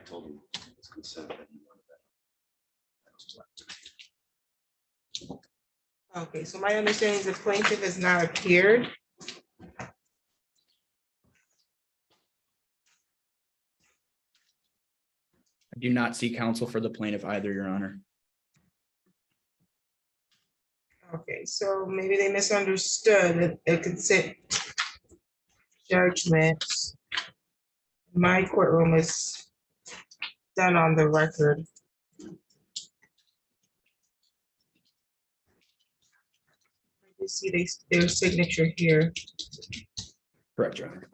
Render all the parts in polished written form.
told him it's consent that he wanted that. Okay, so my understanding is the plaintiff has not appeared. I do not see counsel for the plaintiff either, Your Honor. Okay, so maybe they misunderstood a consent judgment. My courtroom is done on the record. You see their signature here. Correct, Your Honor.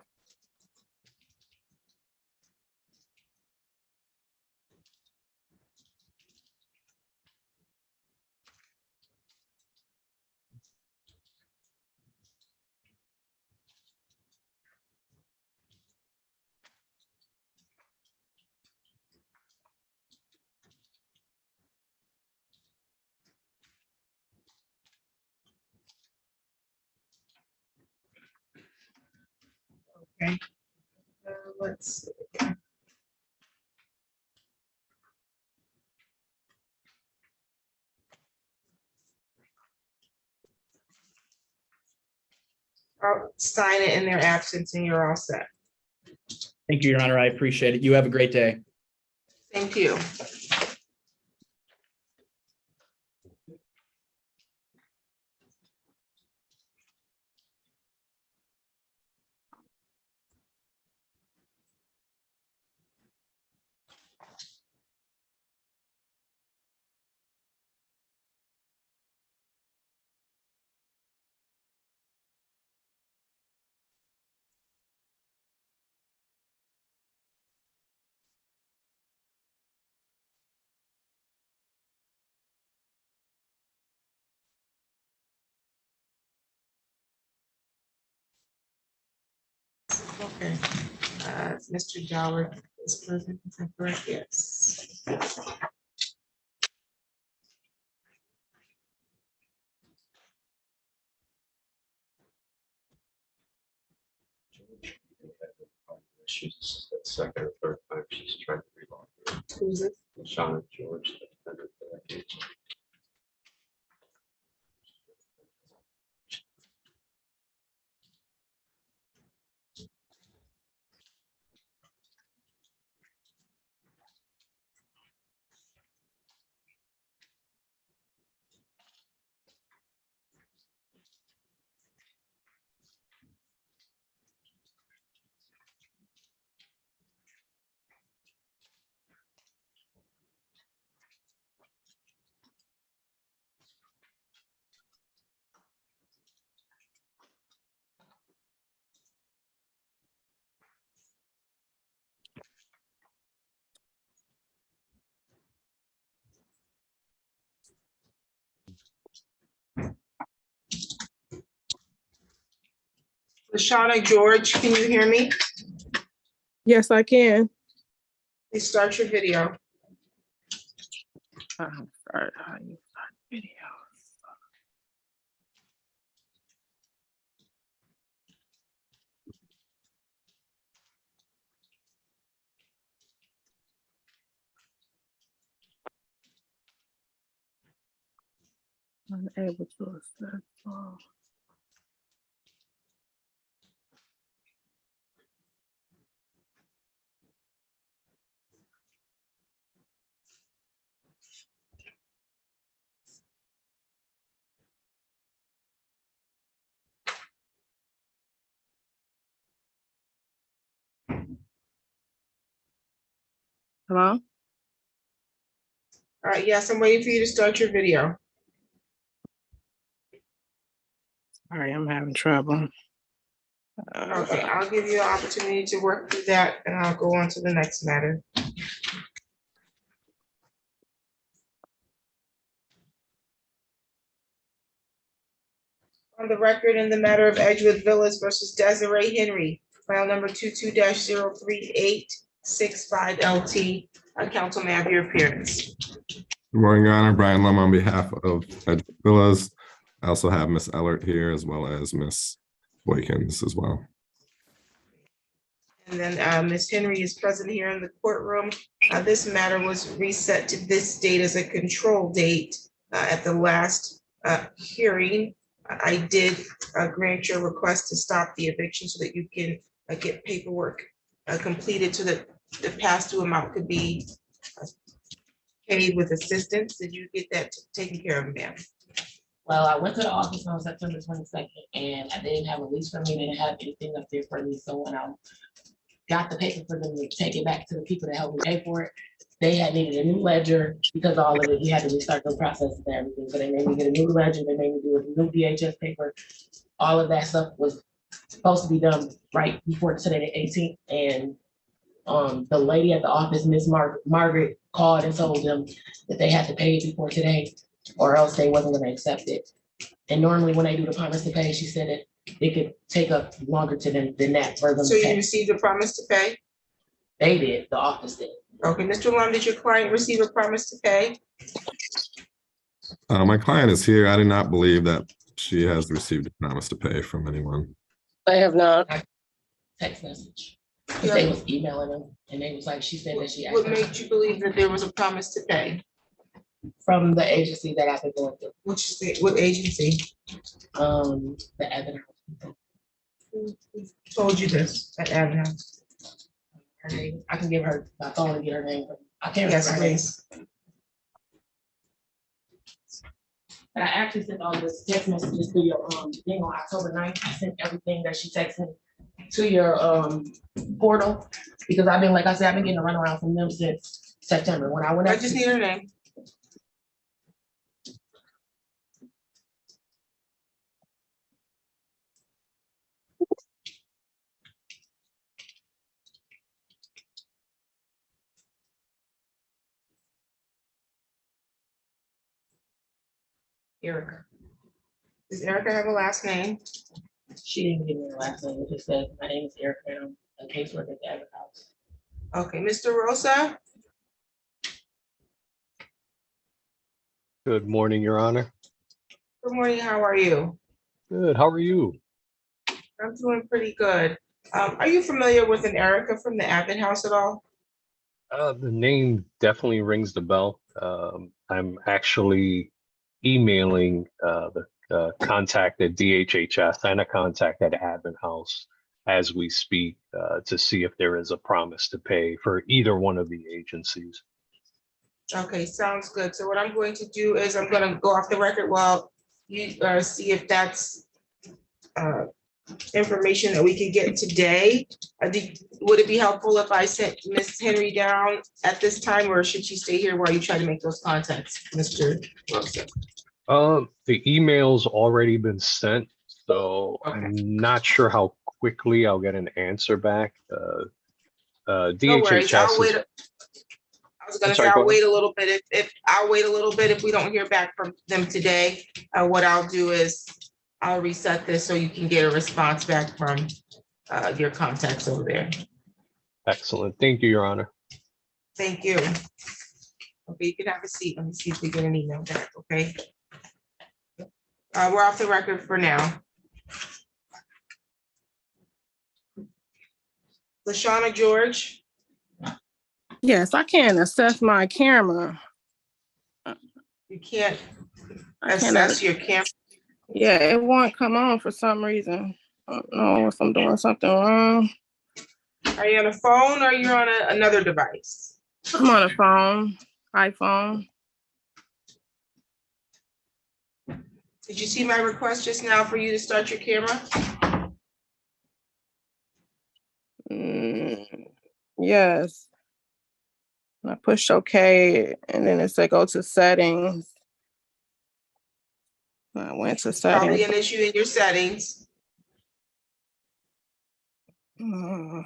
Okay. Let's see. I'll sign it in their absence and you're all set. Thank you, Your Honor. I appreciate it. You have a great day. Thank you. Okay. Mr. Joward is present, is that correct? Yes. She's the second or third time she's tried to relog in. Who's it? Shauna George, the defendant for that case. Shauna George, can you hear me? Yes, I can. Please start your video. Start how you start video. Unable to access. Hello? All right, yes, I'm waiting for you to start your video. Sorry, I'm having trouble. Okay, I'll give you an opportunity to work through that and I'll go on to the next matter. On the record in the matter of Edgewood Villas versus Desiree Henry, file number 22-03-865 LT. Council, may I have your appearance? Good morning, Your Honor. Brian Lum on behalf of Edgewood Villas. I also have Miss Ellert here as well as Miss Boykins as well. And then Ms. Henry is present here in the courtroom. This matter was reset to this date as a control date at the last hearing. I did grant your request to stop the eviction so that you can get paperwork completed so that the past due amount could be paid with assistance. Did you get that taken care of, ma'am? Well, I went to the office on September 22nd and I didn't have a lease for me, they didn't have anything up there for me. So when I got the paper for them to take it back to the people that helped me pay for it, they had needed a new ledger because all of it, we had to restart the process and everything. So they made me get a new ledger, they made me do a new DHS paper. All of that stuff was supposed to be done right before today, the 18th. And the lady at the office, Miss Margaret, called and told them that they had to pay it before today or else they wasn't gonna accept it. And normally when they do the promise to pay, she said that it could take up longer to them than that for them So to you pay. received a promise to pay? They did, the office did. Okay, Mr. Lum, did your client receive a promise to pay? My client is here. I do not believe that she has received a promise to pay from anyone. I have not. Text message. Cause they was emailing them and they was like, she said that she asked What them made you believe that there was a promise to pay? from the agency that I've been going through, What agency the Evan. Who told you this at Avenue? Her name, I can give her my phone and get her name. I can't Yes, remember her name. please. But I actually sent all this text messages to your thing on October 9th. I sent everything that she texted me to your portal because I've been, like I said, I've been getting a runaround from them since September. When I went I up, just need her name. Erica. Does Erica have a last name? She didn't give me her last name. It just said, my name is Erica and I'm a caseworker at the Evan House. Okay, Mr. Rosa? Good morning, Your Honor. Good morning, how are you? Good, how are you? I'm doing pretty good. Are you familiar with an Erica from the Abbott House at all? The name definitely rings the bell. I'm actually emailing the contact at DHHS and a contact at Admin House as we speak to see if there is a promise to pay for either one of the agencies. Okay, sounds good. So what I'm going to do is I'm gonna go off the record while you see if that's information that we can get today. Would it be helpful if I sent Ms. Henry down at this time, or should she stay here while you try to make those contacts, Mr. Rosa? The email's already been sent, so Okay. I'm not sure how quickly I'll get an answer back. No worries, I'll DHHS wait. is, I was gonna I'm say, sorry, go I'll ahead. wait a little bit. If I'll wait a little bit, if we don't hear back from them today, what I'll do is I'll reset this so you can get a response back from your contacts over there. Excellent. Thank you, Your Honor. Thank you. Okay, you can have a seat. Let me see if we get an email back, okay? We're off the record for now. LaShawna George, Yes, I can't assess my camera. you can't I assess cannot. your camera. Yeah, it won't come on for some reason. I don't know if I'm doing something wrong. Are you on a phone or you're on another device? I'm on a phone, iPhone. Did you see my request just now for you to start your camera? Yes. I push OK, and then it said go to settings. I went to Probably settings. an issue in your settings. Mm.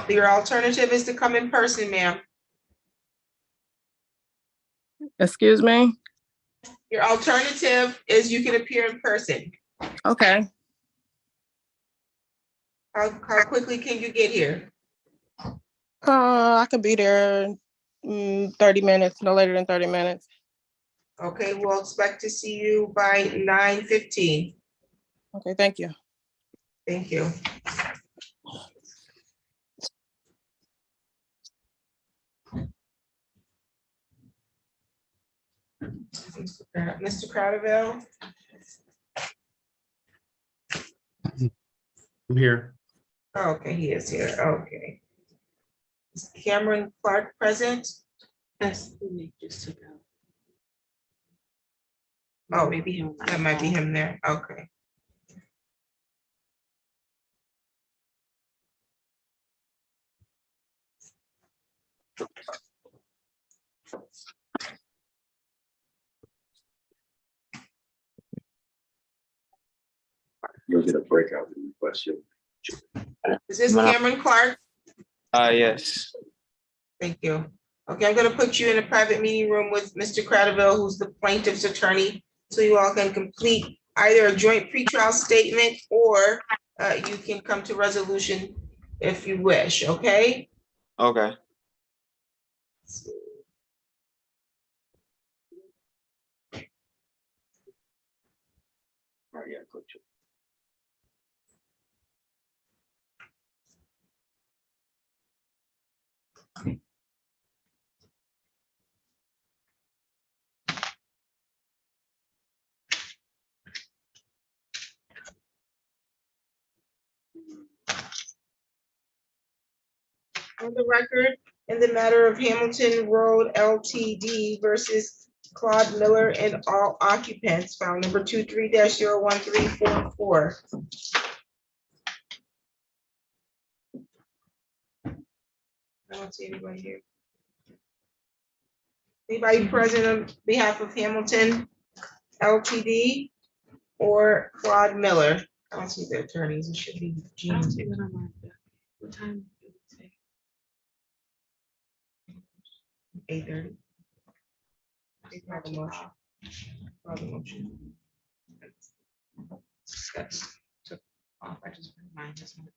Your alternative is to come in person, ma'am. Excuse me? Your alternative is you can appear in person. Okay. How quickly can you get here? I could be there in 30 minutes, no later than 30 minutes. Okay, we'll expect to see you by 9:15. Okay, thank you. Thank you. Mr. Crowderville, I'm here. oh, okay, he is here, okay. Is Cameron Clark present? That's who Nick just took out. Oh, Maybe him. that might be him there, okay. You'll get a breakout question. Is this Cameron Clark? Yes. Thank you. Okay, I'm gonna put you in a private meeting room with Mr. Cradaville, who's the plaintiff's attorney, so you all can complete either a joint pretrial statement or you can come to resolution if you wish, okay? Okay. Oh, yeah, coach. On the record, in the matter of Hamilton Road LTD versus Claude Miller and all occupants, file number 23-01344. I don't see anybody here. Anybody present on behalf of Hamilton LTD or Claude Miller? I don't see the attorneys, it should be I Jean. don't see that on my. What time? did it say? 8:30. They call the motion. Call the motion. That's took off. I just put mine this one.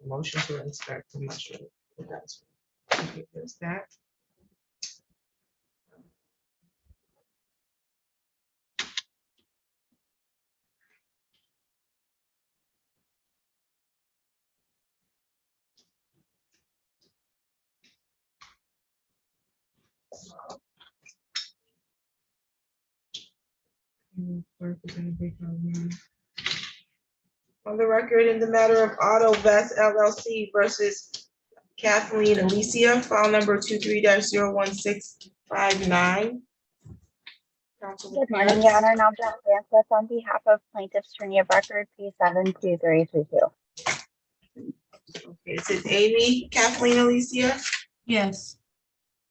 Motion to inspect, I'm not sure what that's. Okay, there's that. On the record, in the matter of Auto Vest LLC versus Kathleen Alicia, file number 23-01659. Good morning, Your Honor. Now John Francis on behalf of plaintiff's attorney of record, P72332. Okay, is it Amy Kathleen Alicia? Yes,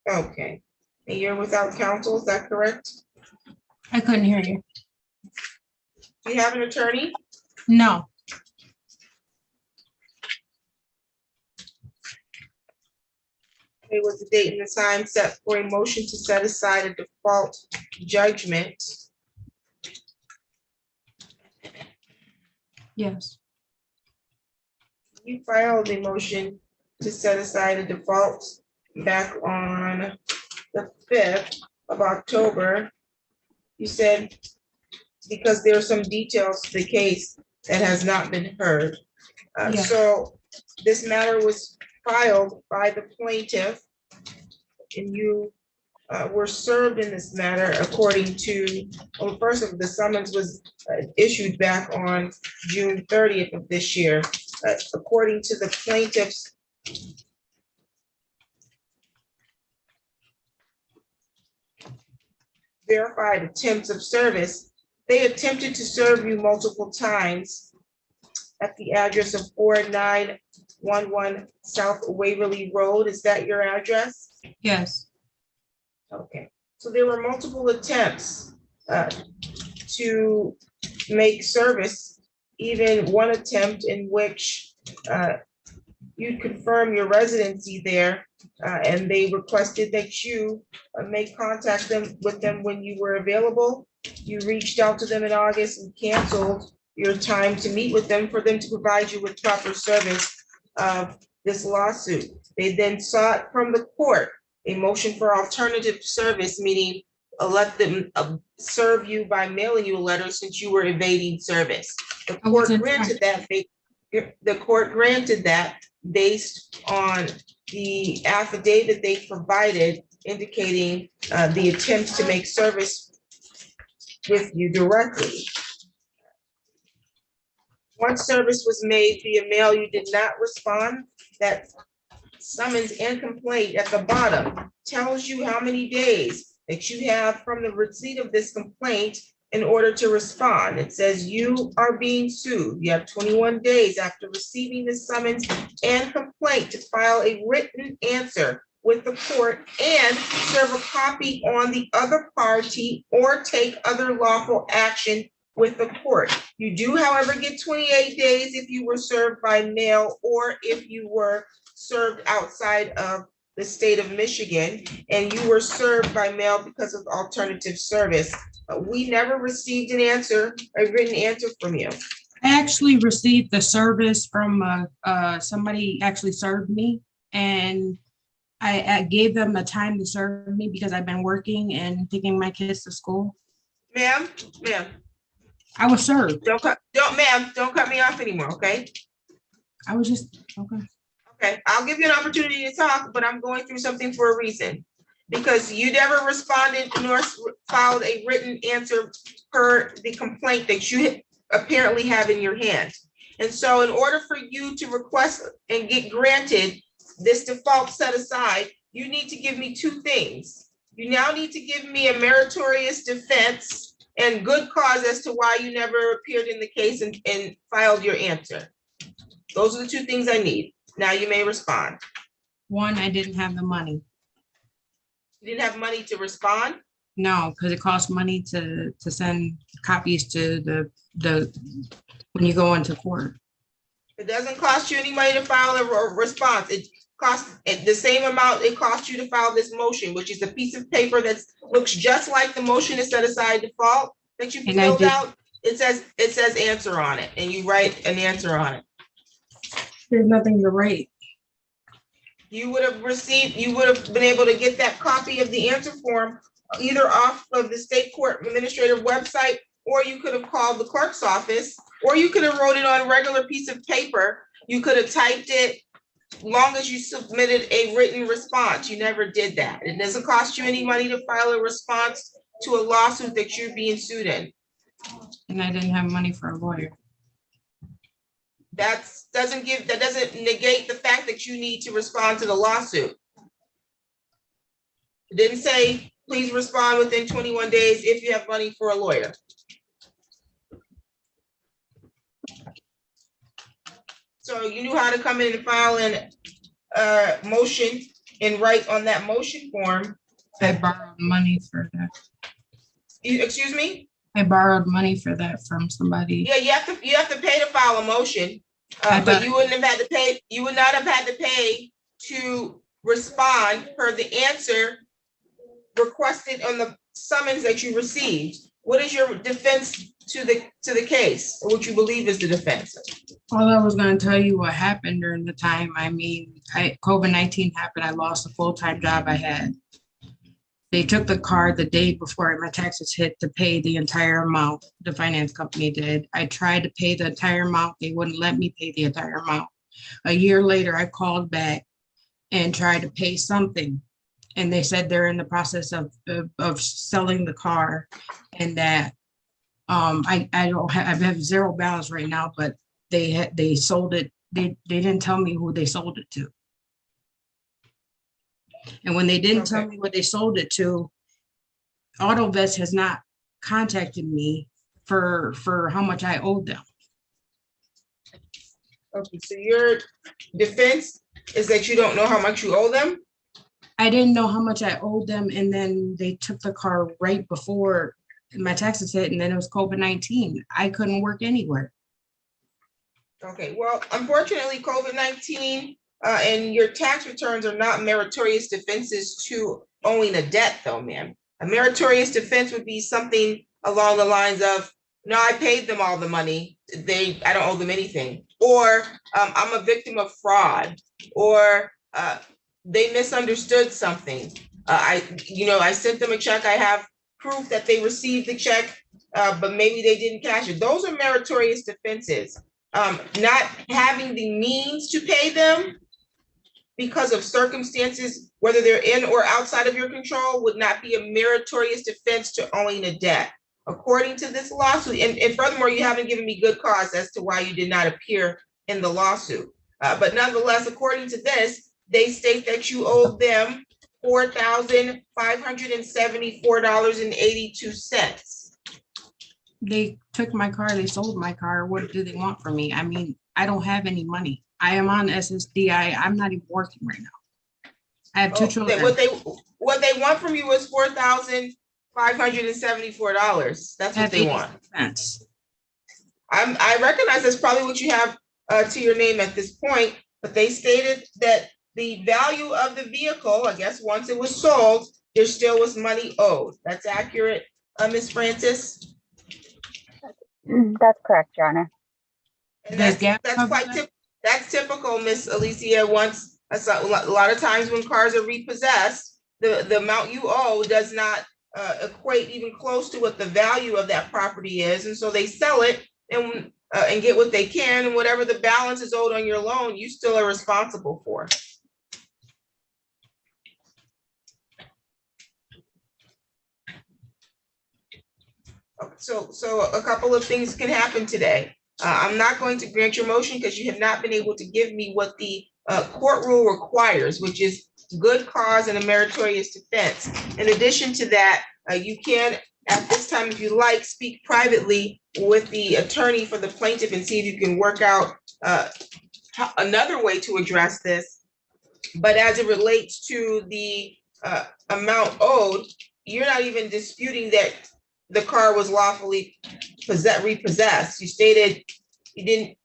Okay, and you're without counsel, is that correct? I couldn't hear you. Do you have an attorney? No, Okay, was the date and the time set for a motion to set aside a default judgment? yes, You filed a motion to set aside a default back on the 5th of October. You said because there are some details to the case that has not been heard. Yes. So this matter was filed by the plaintiff and you were served in this matter according to, well, first of the summons was issued back on June 30th of this year. According to the plaintiff's verified attempts of service, they attempted to serve you multiple times at the address of 4911 South Waverly Road. Is that your address? yes, Okay, so there were multiple attempts to make service, even one attempt in which you confirm your residency there, and they requested that you make contact with them when you were available. You reached out to them in August and canceled your time to meet with them for them to provide you with proper service of this lawsuit. They then sought from the court a motion for alternative service, meaning let them serve you by mailing you a letter since you were evading service. The court granted that. The court granted that based on the affidavit they provided indicating the attempts to make service with you directly. Once service was made via mail, you did not respond. That summons and complaint at the bottom tells you how many days that you have from the receipt of this complaint in order to respond. It says you are being sued. You have 21 days after receiving the summons and complaint to file a written answer with the court and serve a copy on the other party or take other lawful action with the court. You do, however, get 28 days if you were served by mail or if you were served outside of the state of Michigan and you were served by mail because of alternative service. We never received an answer, a written answer from you. I actually received the service from somebody actually served me, and I gave them a time to serve me because I've been working and taking my kids to school. Ma'am, I was served. don't cut me off anymore, okay? I was just, okay. Okay, I'll give you an opportunity to talk, but I'm going through something for a reason. Because you never responded nor filed a written answer per the complaint that you apparently have in your hand. And so in order for you to request and get granted this default set aside, you need to give me two things. You now need to give me a meritorious defense and good cause as to why you never appeared in the case and filed your answer. Those are the two things I need. Now you may respond. One, I didn't have the money. You didn't have money to respond? No, because it costs money to send copies to the when you go into court. It doesn't cost you any money to file a response. It costs the same amount it costs you to file this motion, which is a piece of paper that looks just like the motion to set aside default that you filled out. It says answer on it, and you write an answer on it. There's nothing to write. You would have been able to get that copy of the answer form either off of the state court administrative website, or you could have called the clerk's office, or you could have wrote it on a regular piece of paper. You could have typed it, long as you submitted a written response. You never did that. It doesn't cost you any money to file a response to a lawsuit that you're being sued in. And I didn't have money for a lawyer. That doesn't negate the fact that you need to respond to the lawsuit. It didn't say, please respond within 21 days if you have money for a lawyer. So you knew how to come in and file a motion and write on that motion form. I borrowed money for that. Excuse me? I borrowed money for that from somebody. Yeah, you have to pay to file a motion, but you wouldn't have had to pay. You would not have had to pay to respond per the answer requested on the summons that you received. What is your defense to the case, or what you believe is the defense? Well, I was going to tell you what happened during the time. I mean, COVID-19 happened. I lost a full-time job I had. They took the card the day before my taxes hit to pay the entire amount. The finance company did. I tried to pay the entire amount. They wouldn't let me pay the entire amount. A year later, I called back and tried to pay something. And they said they're in the process of selling the car, and that I have zero balance right now, but they sold it. They didn't tell me who they sold it to. And when they didn't tell me what they sold it to, AutoVest has not contacted me for how much I owed them. Okay, so your defense is that you don't know how much you owe them? I didn't know how much I owed them, and then they took the car right before my taxes hit, and then it was COVID-19. I couldn't work anywhere. Okay, well, unfortunately, COVID-19 and your tax returns are not meritorious defenses to owing a debt, though, ma'am. A meritorious defense would be something along the lines of, no, I paid them all the money. I don't owe them anything. Or I'm a victim of fraud, or they misunderstood something. I sent them a check. I have proof that they received the check, but maybe they didn't cash it. Those are meritorious defenses. Not having the means to pay them because of circumstances, whether they're in or outside of your control, would not be a meritorious defense to owing a debt. According to this lawsuit, and furthermore, you haven't given me good cause as to why you did not appear in the lawsuit. But nonetheless, according to this, they state that you owed them $4,574.82. They took my car, they sold my car. What do they want from me? I mean, I don't have any money. I am on SSDI. I'm not even working right now. I have two children. What they want from you is $4,574. That's what they want. I recognize that's probably what you have to your name at this point, but they stated that the value of the vehicle, I guess once it was sold, there still was money owed. That's accurate, Ms. Francis? That's correct, Your Honor. And that's typical, Miss Alicia. Once a lot of times when cars are repossessed, the amount you owe does not equate even close to what the value of that property is, and so they sell it and get what they can, and whatever the balance is owed on your loan, you still are responsible for. So a couple of things can happen today. I'm not going to grant your motion because you have not been able to give me what the court rule requires, which is good cause and a meritorious defense. In addition to that, you can, at this time, if you like, speak privately with the attorney for the plaintiff and see if you can work out another way to address this. But as it relates to the amount owed, you're not even disputing that the car was lawfully repossessed. You stated you didn't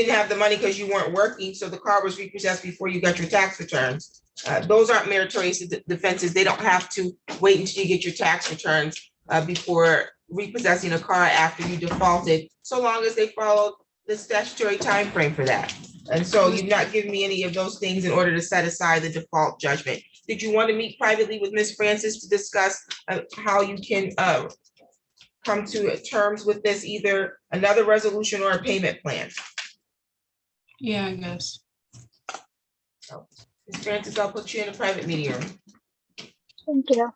have the money because you weren't working, so the car was repossessed before you got your tax returns. Those aren't meritorious defenses. They don't have to wait until you get your tax returns before repossessing a car after you defaulted, so long as they followed the statutory time frame for that. And so you've not given me any of those things in order to set aside the default judgment. Did you want to meet privately with Ms. Francis to discuss how you can come to terms with this, either another resolution or a payment plan? Yeah, I guess. Ms. Francis, I'll put you in a private meeting room. Thank you.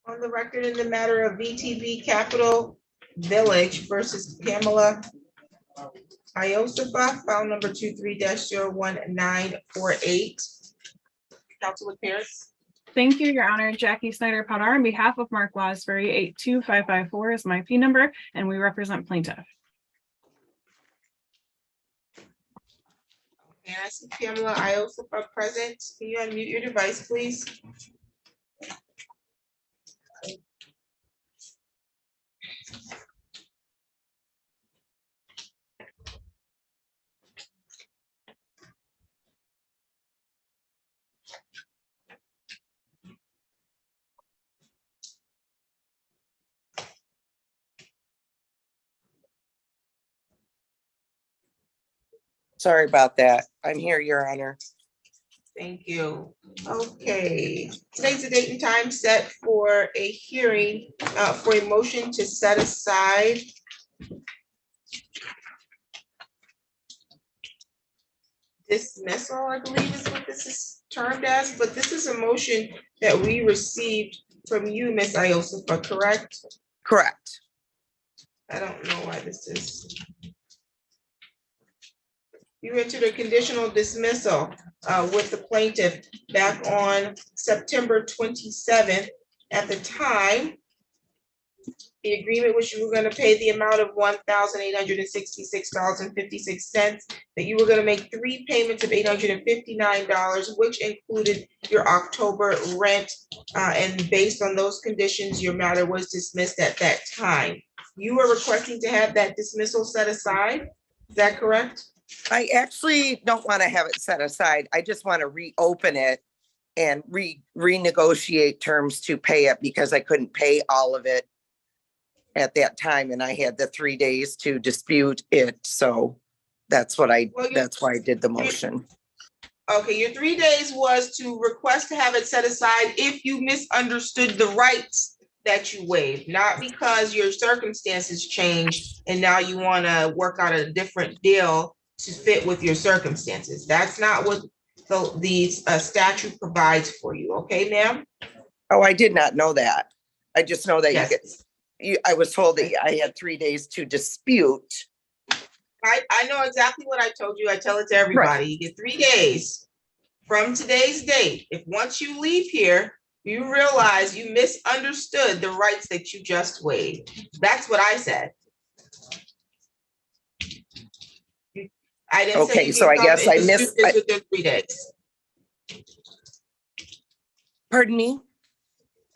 On the record in the matter of VTB Capital Village versus Pamela Iosefa, file number 23-01948. Councilwoman Pierce. Thank you, Your Honor. Jackie Snyder Potter on behalf of Mark Wasbury, 82554 is my P number, and we represent plaintiff. And I see Pamela Iosa present. Can you unmute your device, please? Sorry about that. I'm here, Your Honor. Thank you. Okay, today's the date and time set for a hearing for a motion to set aside dismissal, I believe is what this is termed as, but this is a motion that we received from you, Ms. Iosa, correct? Correct. I don't know why this is. You entered a conditional dismissal with the plaintiff back on September 27th. At the time, the agreement was you were going to pay the amount of $1,866.56, that you were going to make 3 payments of $859, which included your October rent. And based on those conditions, your matter was dismissed at that time. You were requesting to have that dismissal set aside. Is that correct? I actually don't want to have it set aside. I just want to reopen it and renegotiate terms to pay it because I couldn't pay all of it at that time, and I had the 3 days to dispute it. So that's what that's why I did the motion. Okay, your 3 days was to request to have it set aside if you misunderstood the rights that you waived, not because your circumstances changed and now you want to work out a different deal to fit with your circumstances. That's not what the statute provides for you. Okay, ma'am? Oh, I did not know that. I just know that Yes. I was told that I had 3 days to dispute. I know exactly what I told you. I tell it to everybody. You get 3 days from today's date. If once you leave here, you realize you misunderstood the rights that you just waived. That's what I said. I didn't say. Okay, so I guess I missed. Within 3 days. Pardon me?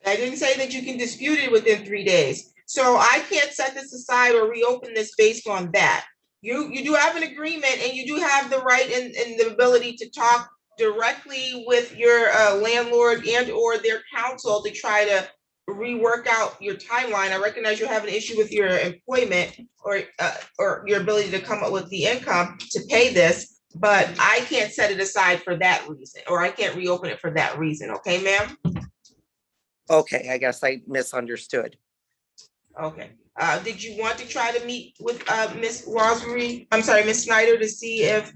I didn't say that you can dispute it within 3 days. So I can't set this aside or reopen this based on that. You do have an agreement and you do have the right and the ability to talk directly with your landlord and or their counsel to try to rework out your timeline. I recognize you have an issue with your employment or your ability to come up with the income to pay this, but I can't set it aside for that reason, or I can't reopen it for that reason. Okay, ma'am? Okay, I guess I misunderstood. Okay. Did you want to try to meet with Ms. Wasbury? I'm sorry, Ms. Snyder, to see if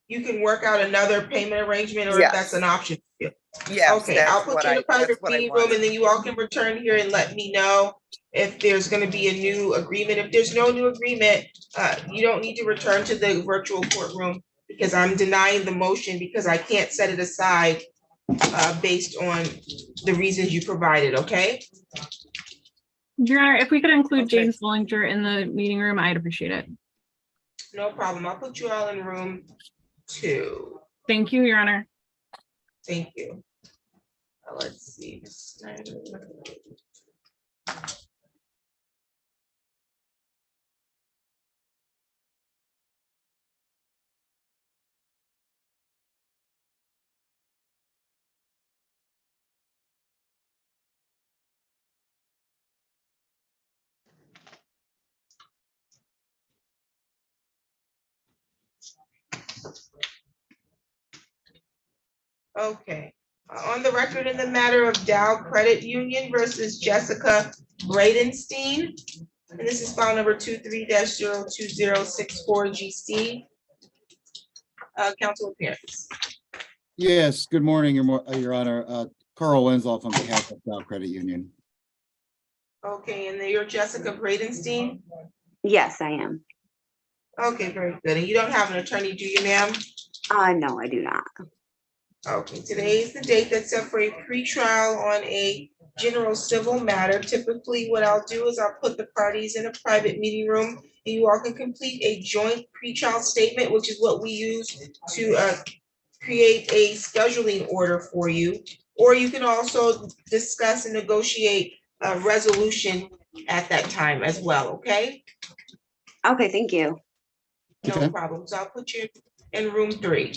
you can work out another payment arrangement, or if that's an option? Yeah. Okay, I'll put you in a private meeting room and then you all can return here and let me know if there's going to be a new agreement. If there's no new agreement, you don't need to return to the virtual courtroom because I'm denying the motion because I can't set it aside based on the reasons you provided, okay? Your Honor, if we could include James Bollinger in the meeting room, I'd appreciate it. No problem. I'll put you all in room 2. Thank you, Your Honor. Thank you. Let's see. Ms. Snyder. Okay, on the record in the matter of Dow Credit Union versus Jessica Bradenstein, and this is file number 23-02064 GC. Council appearance. Yes, good morning, Your Honor. Carl Wenzoff on behalf of Dow Credit Union. Okay, and then you're Jessica Bradenstein? Yes, I am. Okay, very good. And you don't have an attorney, do you, ma'am? No, I do not. Okay, today is the date that's set for a pretrial on a general civil matter. Typically, what I'll do is I'll put the parties in a private meeting room, and you all can complete a joint pretrial statement, which is what we use to create a scheduling order for you. Or you can also discuss and negotiate a resolution at that time as well, okay? Okay, thank you. No Okay. problem. So I'll put you in room 3.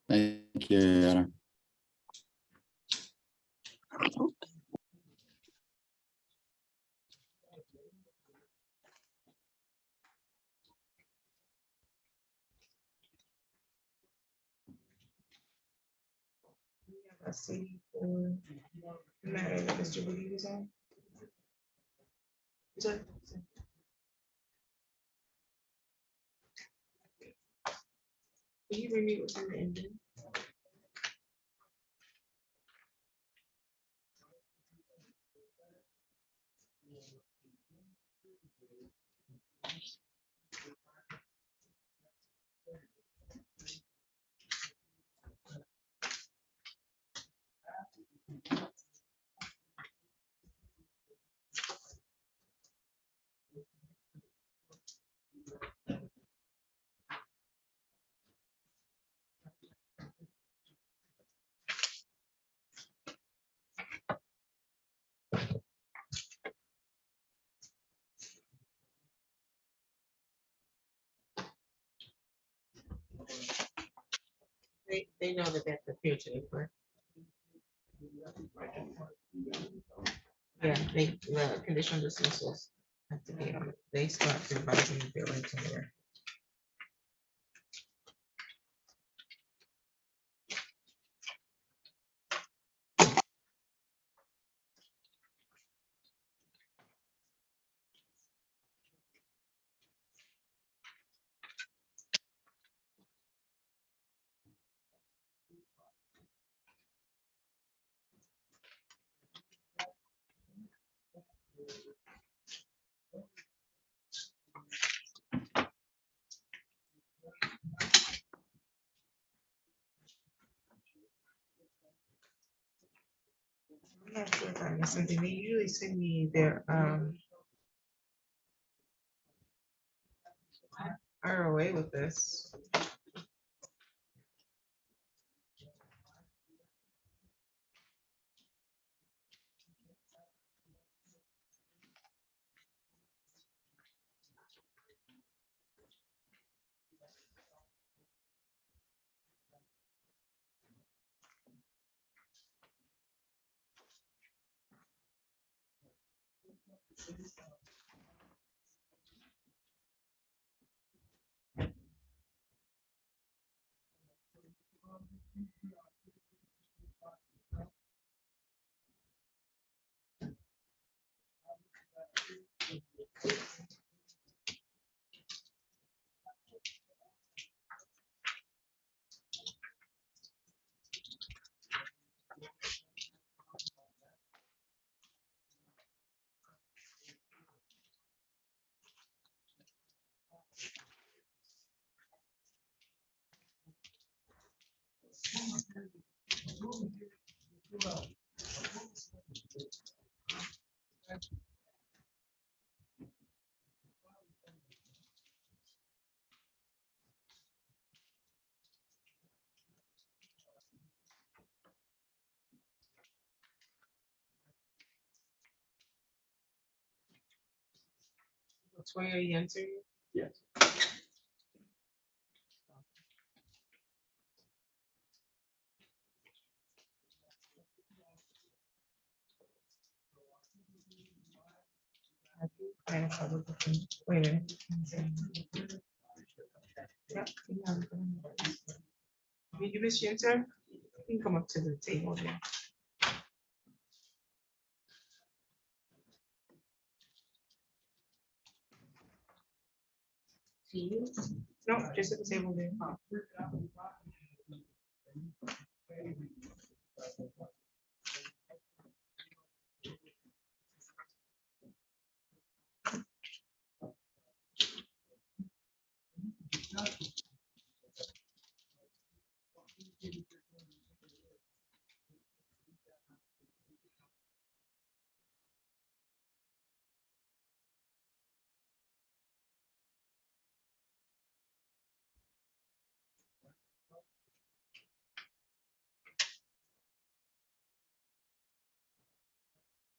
Thank you, Your Honor. Let's see for the matter that Mr. Woody was on. Is that- Will you bring me within the ending? They know that that's a fugitive, correct? Yeah, the conditional dismissals have to be, they start to advise them if they're right to there. I'm not sure if I missed something. They usually send me their ROA with this. Which way are you answering? Yes. Wait a minute. Yep, Did you miss your turn? You can come up to the table there. No, just at the table there.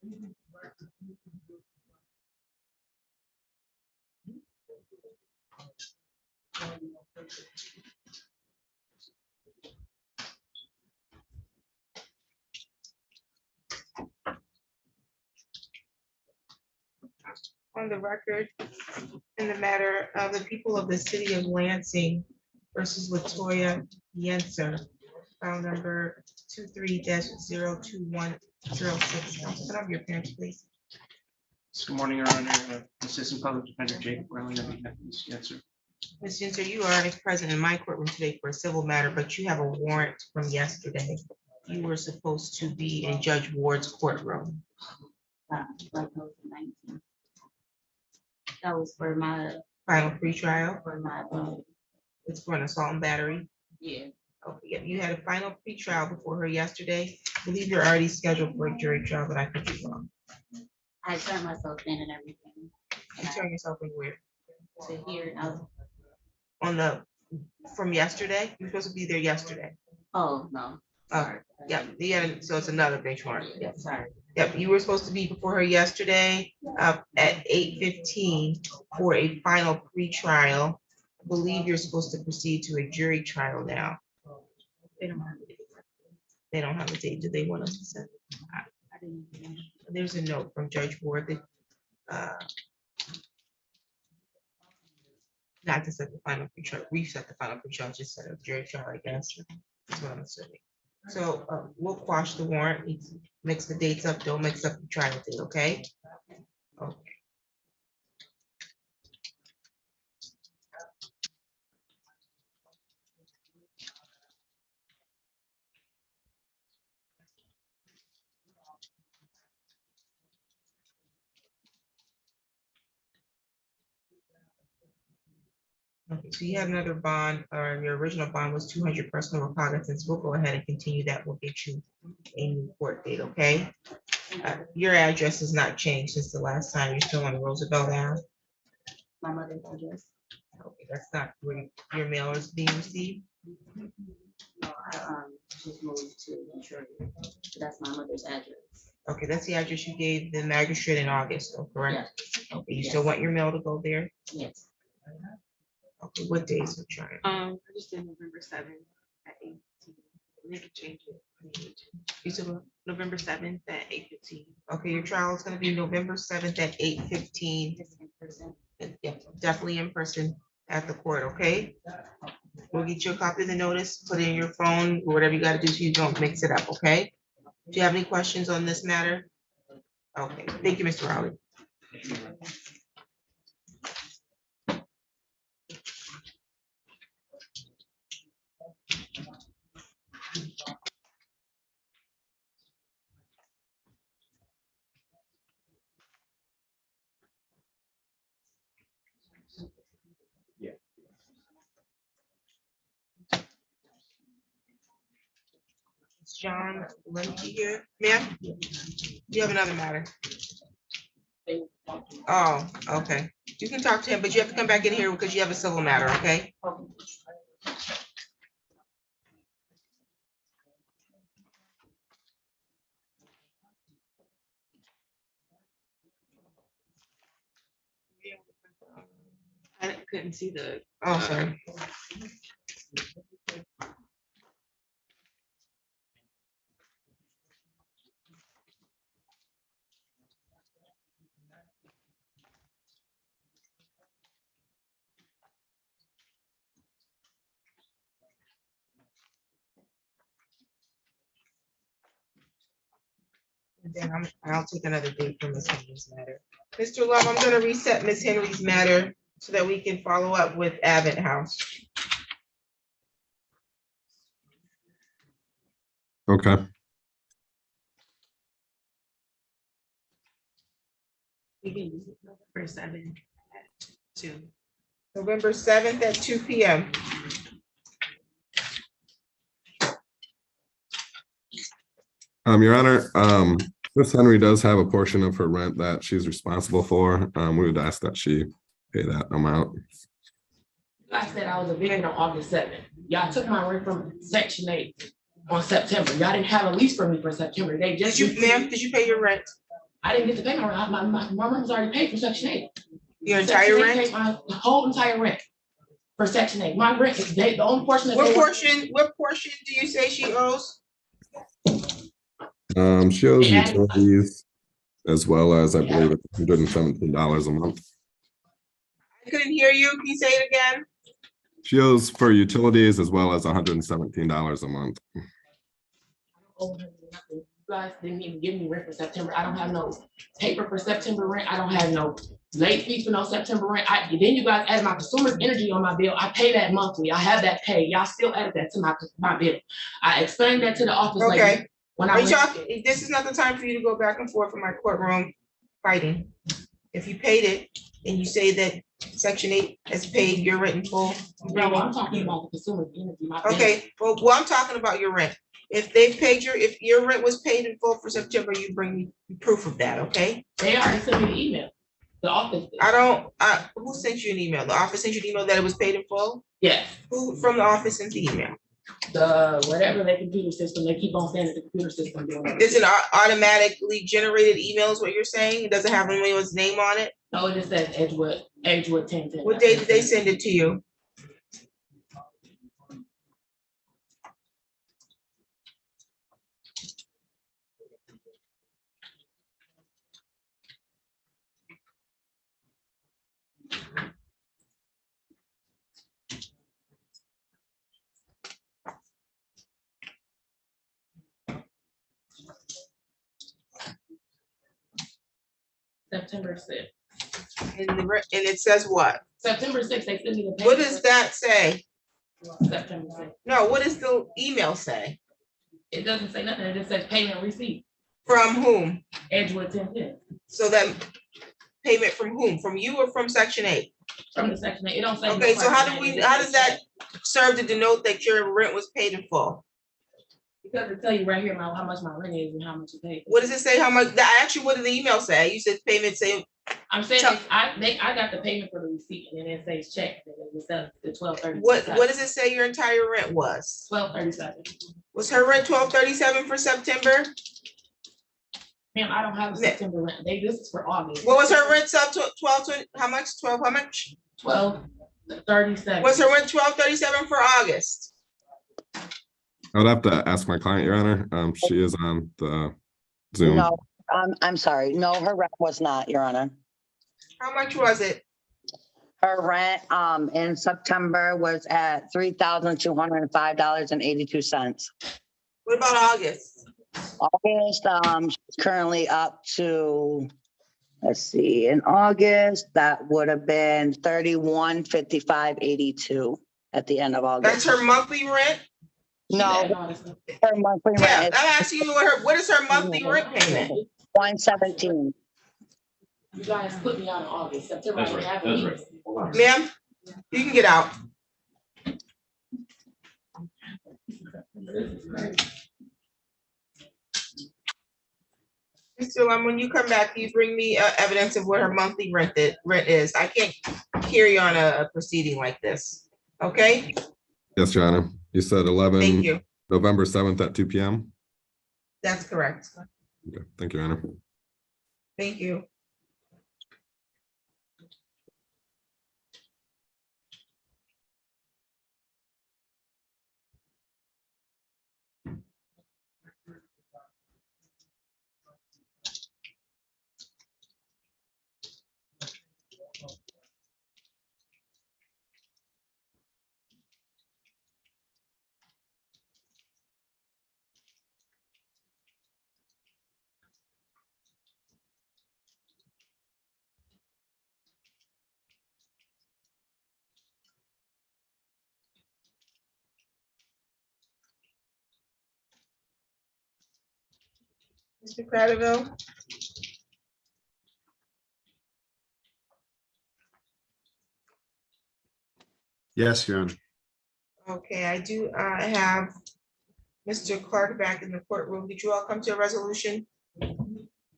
On the record, in the matter of the people of the city of Lansing versus Latoya Yenser, file number 23-02106. Can I have your parents, please? Good morning, Your Honor. Assistant Public Defender Jake Rowling on behalf of Ms. Yenser. Ms. Yenser, you are present in my courtroom today for a civil matter, but you have a warrant from yesterday. You were supposed to be in Judge Ward's courtroom. That was for my Final pretrial. for my It's for an assault and battery. yeah. Okay, yeah, you had a final pretrial before her yesterday. I believe you're already scheduled for a jury trial, but I could be wrong. I turned myself in and everything. You turn yourself in where? To here, I was, On the, from yesterday? You're supposed to be there yesterday. oh, no. All right, yeah, yeah, so it's another bench warrant. Yeah, sorry. Yep, you were supposed to be before her yesterday, at 8:15 for a final pretrial. I believe you're supposed to proceed to a jury trial now. They don't have it. They don't have a date. Do they want us to send? I didn't even- There's a note from Judge Ward that, not to set the final pretrial, reset the final pretrial, just set a jury trial, I guess. That's what I'm assuming. So, we'll quash the warrant, mix the dates up, don't mix up the trial date, okay? Okay. Okay, so you had another bond, or your original bond was 200 personal recognizance. We'll go ahead and continue that. We'll get you a new court date, okay? Your address has not changed since the last time. You're still on Roosevelt Ave. My mother's address. Okay, that's not where your mail is being received. No, I just moved to Detroit. That's my mother's address. Okay, that's the address you gave the magistrate in August, though, correct? Okay, you still want your mail to go there? Yes. Okay, what days are trying? I just did November 7th at 8:15. They can change it. You said what? November 7th at 8:15. Okay, your trial is gonna be November 7th at 8:15. Just in person. Yeah, definitely in person at the court, okay? We'll get you a copy of the notice, put it in your phone, whatever you gotta do so you don't mix it up, okay? Do you have any questions on this matter? Okay, thank you, Mr. Rowley. Is John Lemke here? Ma'am? You have another matter? Oh, okay. You can talk to him, but you have to come back in here because you have a civil matter, okay? I couldn't see the. Oh, sorry. And then I'll take another date for Ms. Henry's matter. Mr. Love, I'm gonna reset Ms. Henry's matter so that we can follow up with Abbott House. Okay. We can use it November 7th at 2. November 7th at 2 p.m. Your Honor, Miss Henry does have a portion of her rent that she's responsible for. We would ask that she pay that amount. I said I was evicted on August 7th. Y'all took my rent from Section 8 on September. Y'all didn't have a lease for me for September. They just. Ma'am, did you pay your rent? I didn't get the payment. My rent was already paid for Section 8. Your Section entire 8 rent? paid my whole entire rent for Section 8. My rent is the only portion that What portion do you say she owes? She owes utilities as well as, I believe, it's $117 a month. I couldn't hear you. Can you say it again? She owes for utilities as well as $117 a month. You guys didn't even give me rent for September. I don't have no paper for September rent. I don't have no late fees for no September rent. Then you guys added my consumer's energy on my bill. I pay that monthly. I have that paid. Y'all still added that to my bill. I explained that to the office lady. Okay. When I This is not the time for you to go back and forth in my courtroom fighting. If you paid it and you say that Section 8 has paid your rent in full. No, I'm talking about the consumer's energy. Okay, well, I'm talking about your rent. If they've paid if your rent was paid in full for September, you bring me proof of that, okay? They already sent me the email. The office. Who sent you an email? The office sent you an email that it was paid in full? Yes. Who from the office sent the email? Whatever their computer system, they keep on saying that the computer system doing it. Is it automatically generated emails, what you're saying? It doesn't have anyone's name on it? No, it just says Edgewood 1010. What day did they send it to you? September 6th. And it says what? September 6th, they sent me the paper. What does that say? September 6th. No, what does the email say? It doesn't say nothing. It just says payment receipt. From whom? Edgewood 1010. So that payment from whom? From you or from Section 8? From the Section 8. It don't say. Okay, so how does that serve to denote that your rent was paid in full? Because it tell you right here how much my rent is and how much you pay. What does it say? How much? Actually, what did the email say? You said payment say. I'm saying I got the payment for the receipt and then it says check and then it says the 1230. What does it say your entire rent was? 1237. Was her rent 1237 for September? Ma'am, I don't have a September rent. This is for August. What was her rent up to 12 to how much? 12 how much? 1237. What's her rent 1237 for August? I would have to ask my client, Your Honor. She is on the Zoom. No, I'm sorry. No, her rent was not, Your Honor. How much was it? Her rent in September was at $3,205.82. What about August? August, she's currently up to, let's see, in August, that would have been $3155.82 at the end of August. That's her monthly rent? No, her monthly Yeah, rent. I'm asking you what is her monthly rent payment? $117. You guys put me out in August. September. That's right. That's right. Ma'am, you can get out. So when you come back, you bring me evidence of what her monthly rent is. I can't hear you on a proceeding like this. Okay? Yes, Your Honor. You said Thank you. November 7th at 2 p.m. That's correct. Okay. Thank you, Your Honor. Thank you. Mr. Cradaville? Yes, Your Honor. Okay, I do have Mr. Clark back in the courtroom. Did you all come to a resolution?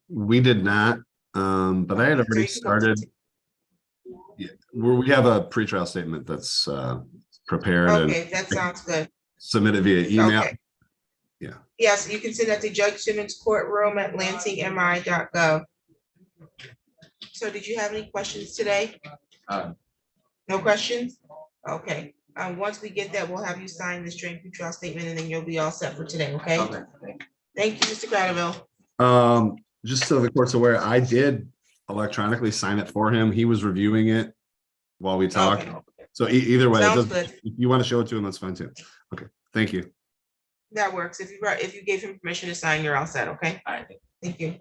We did not, but I had already started. Yeah, we have a pretrial statement that's prepared Okay, and that sounds good. submitted via email. Okay. Yeah. Yes, you can send that to Judge Simmons courtroom at lansingmi.gov. So did you have any questions today? Uh, No questions? Okay, once we get that, we'll have you sign this joint trial statement and then you'll be all set for today, okay? Okay, Thank you, Mr. Gradville. Just so the court's aware, I did electronically sign it for him. He was reviewing it while we talked. Okay. So either way, it Sounds doesn't- good. if you want to show it to him, that's fine too. Okay, thank you. That works. If you gave him permission to sign, you're all set, okay? all right. Thank you.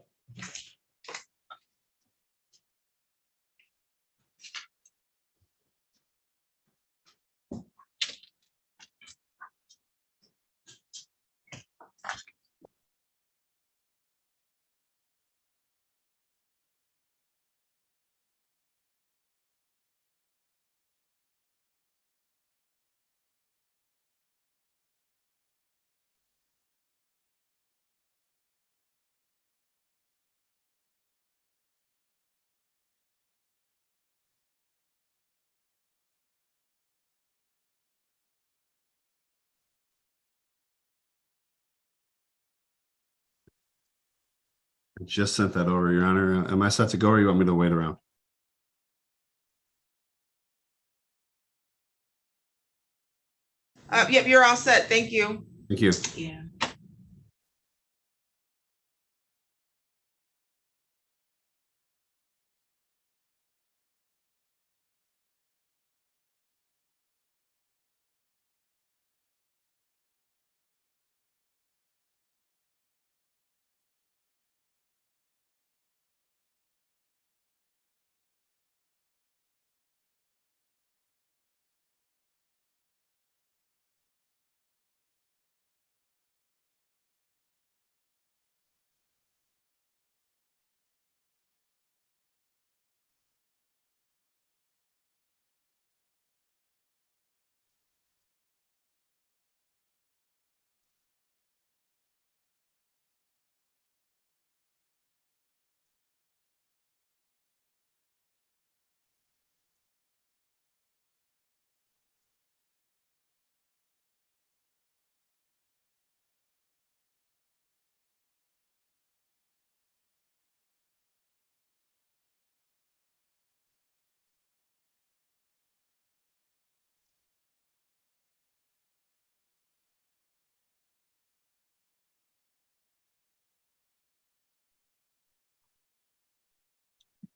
I just sent that over, Your Honor. Am I set to go or you want me to wait around? Yep, you're all set. Thank you. Thank you. Yeah.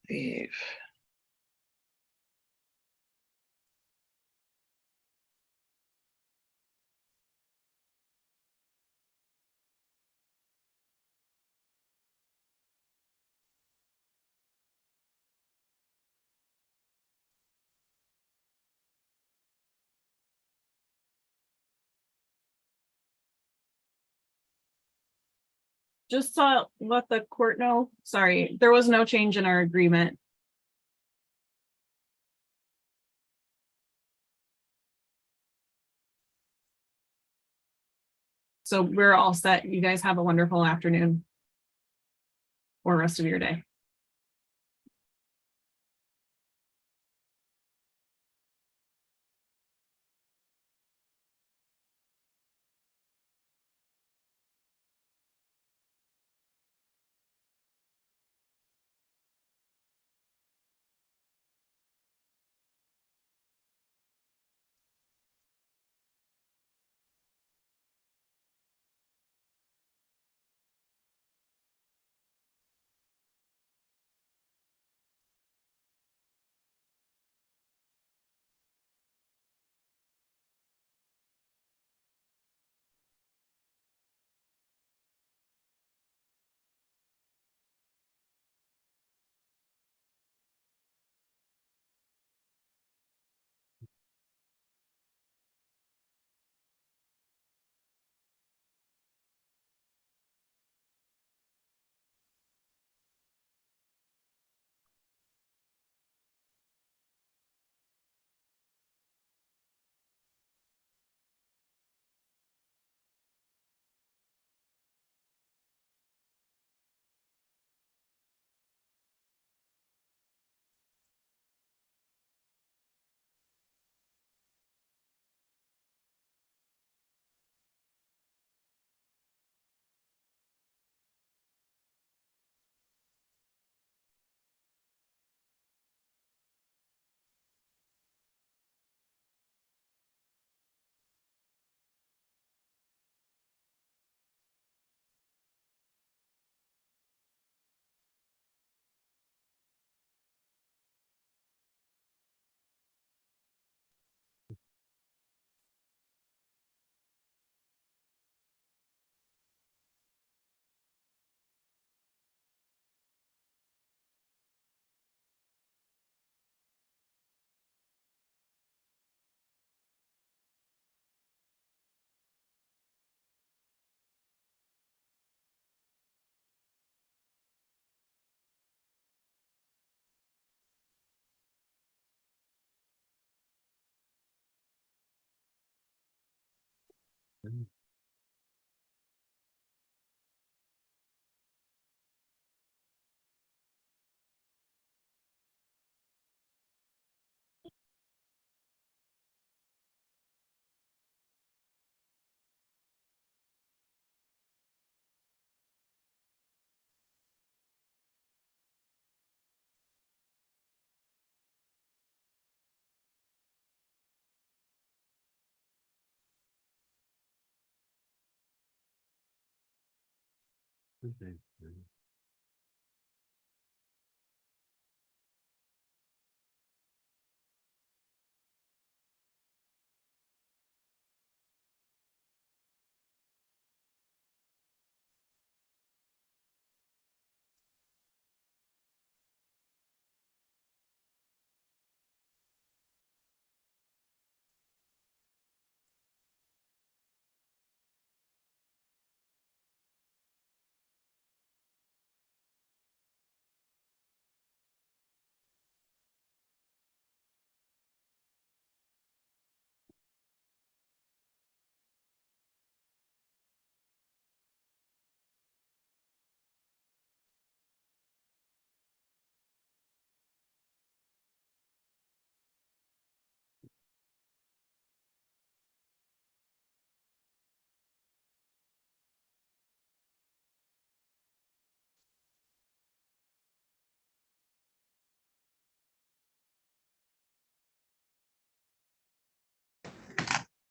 Leave. Just to let the court know, sorry, there was no change in our agreement. So we're all set. You guys have a wonderful afternoon or rest of your day.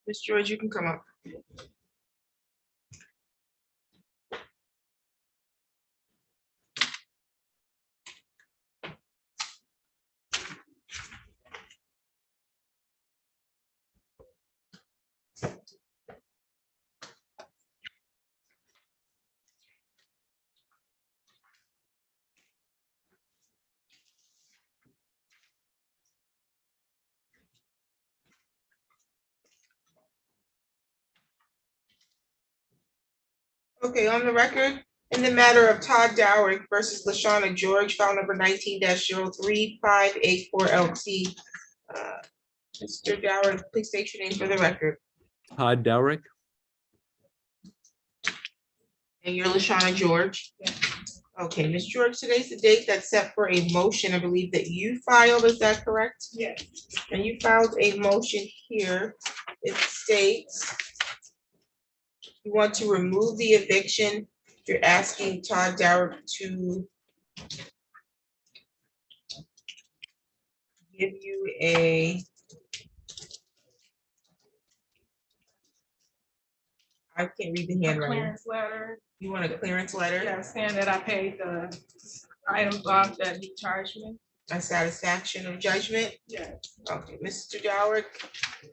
Ms. George, you can come up. Okay, on the record, in the matter of Todd Dowrick versus LaShawna George, file number 19-03584 LT. Mr. Dowrick, please state your name for the record. Todd Dowrick. And you're LaShawna George? Okay, Ms. George, today's the date that's set for a motion, I believe that you filed, is that correct? Yes. And you filed a motion here. It states you want to remove the eviction. You're asking Todd Dowrick to give you a, I can't read the handwriting. Clearance letter. You want a clearance letter? Yeah, saying that I paid the items off that he charged me. A satisfaction of judgment? Yeah. Okay, Mr. Dowrick. Do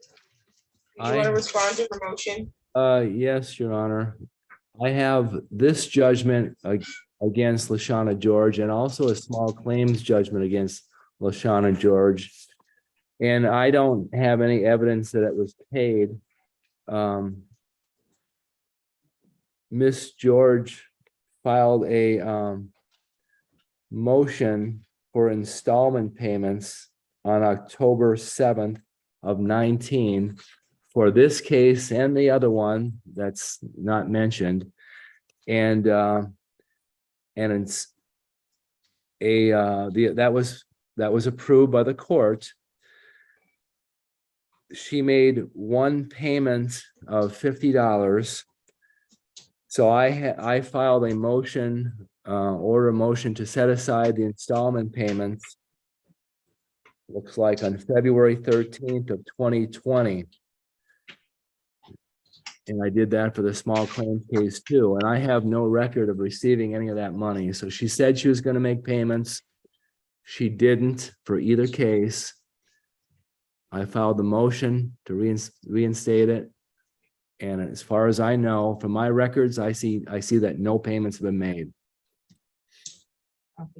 you want to respond to the motion? Yes, Your Honor. I have this judgment against LaShawna George and also a small claims judgment against LaShawna George. And I don't have any evidence that it was paid. Miss George filed a motion for installment payments on October 7th of 19 for this case and the other one that's not mentioned. And it's that was approved by the court. She made one payment of $50. So I filed a motion, order a motion to set aside the installment payments. Looks like on February 13th of 2020. And I did that for the small claims case too. And I have no record of receiving any of that money. So she said she was going to make payments. She didn't for either case. I filed the motion to reinstate it. And as far as I know, from my records, I see that no payments have been made.